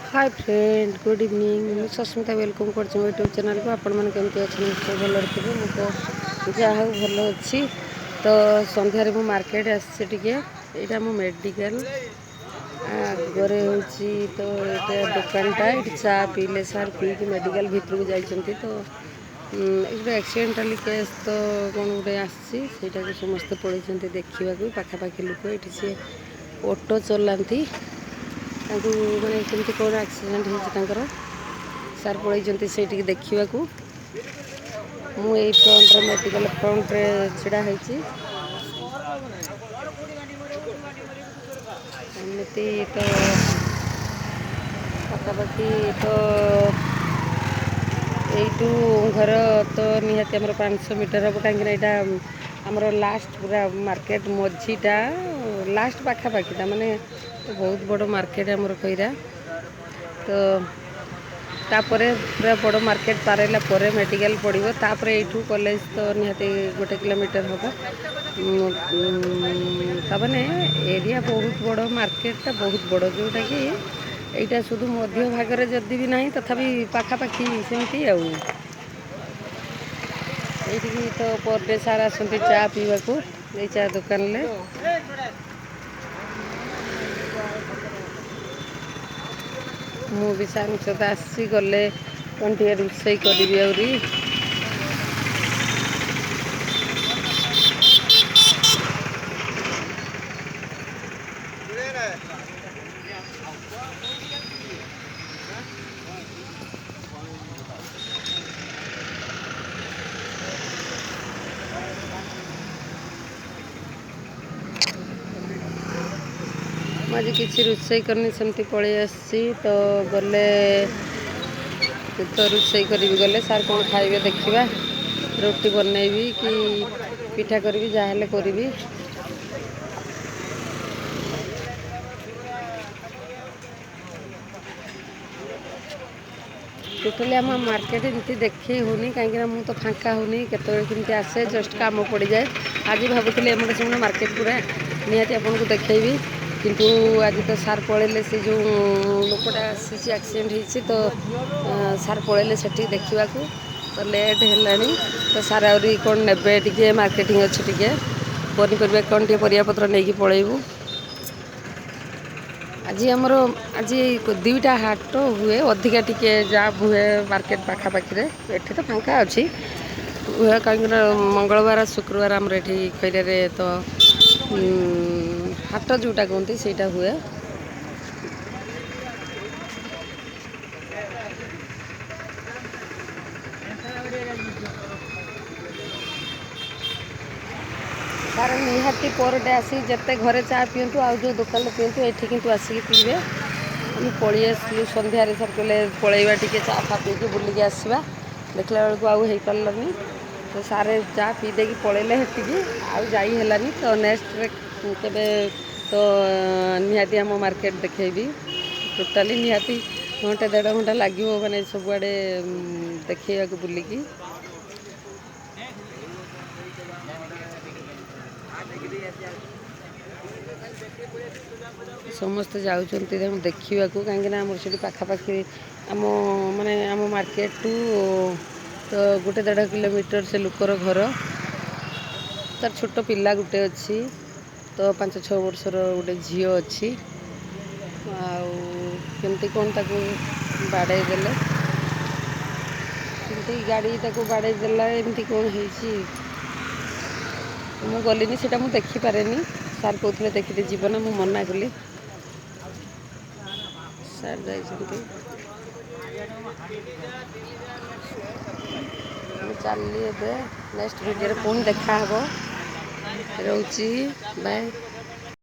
Hi friend good evening मैं Sasmita welcome कर YouTube channel को आपण मैंने केमती अच्छे निश्चय भल थे मुझे जहाँ भल अच्छी तो सन्धार मु मार्केट आसटे यहाँ मो मेडिकल आगे हूँ तो ये दुकानटा ये चा पीले सार पी मेडिकल भितर को जाइंट तो एक एक्सीडेंटाल केस तो कौन गोटे आसटा को समस्ते पड़े देखा पाखापाखि लोक ये सी ऑटो चलाती मैंने केमती कौन एक्सीडेंट हो सार पड़े से देखा मुझे फ्रंट मेडिकल फ्रंट छिड़ा एमती तो पाखापाखि तो यू घर तो निहाती 500 मीटर हम कहीं आमर लास्ट पूरा मार्केट मझीटा लास्ट पाखापाखिटा माने तो बहुत बड़ मार्केट आमर खैरा तो तापर पूरा बड़ मार्केट पारला मेडिकल पड़ो तापर यू कॉलेज तो निहाती 1 किलोमीटर हम तमाने एरिया बहुत बड़ मार्केटा बहुत बड़ जोटा कि यहाँ शुद्ध मध्य भाग में जदि भी ना तथापि पाखापाखि सेमती ये तो पर डे सार आसती चा पीवा को ये चा दुकान ले मु भी सार सहित आसी गले कौन टे रोषे करी आहरी आज किसी रोषे करनी सेमती पलि आसी तो गले तो रोषे करी गले सार कौन खाइबे देखा रोटी बनैबी कि पिठा करी जहाँ करी टोटाली आम मार्केट एमती देखे होनी कहीं मुझे तो फाँका होनी केमती आसे जस्ट कम पड़ जाए आज भावुली एमटे से मार्केट पूरा निहाती आपको देखी किंतु आज तो सार पलैले से जो लोकटा आसी एक्सीडेंट होती तो सार पलैले से देखा तो लेट है तो सार आहरी कौन ने टे मार्केटिंग अच्छे टे पनीपरिया कौन टे परियापत्र नहीं पलैबू आज आमर आज 2टा हाट हुए अधिका टिके जाम हुए मार्केट पाखापाखि एठी तो फांका अच्छी हुए कहीं मंगलवार शुक्रवार आमर ये खैरे तो हाट जोटा कहते ସେଇଟା हुए सार निहाती पर डे आसी जिते घरे चा पीतु आ जो दुकान पीतु ये कितु आसिक पीबे हम पलि आसलु सन्धार सर कहले पलैबा टे चा फा पी बुलिकी आसवा देखला बेलू आउ हो पार्लानी तो सारे चा पी देकी पलैले हेटिकी आउ जाई हेलानी तो नेक्स्ट केबे तो निहाती आम मार्केट देखेबी टोटाली निहाती घंटे 1.5 घंटा लगे मैंने सबुआड़े देखा बुलिकी समस्ते जाऊँच देखा कहीं आमर से पाखापाखि आम माने आम मार्केट टू तो 1.5 किलोमीटर से लुकर घर तार छोट पिला गुटे अच्छी तो 5-6 वर्षर गोटे झी अच्छी आमती कौन ताक बाड़े देले गाड़ी ताक बाड़े देला एमती कौन हो गलिनी से मुझे देखिपारे सार कहते देखते जीवन ना मुझे मना कली सार जाइए चलिए नेक्स्ट वीडियो पुणी देखा रोची बाय।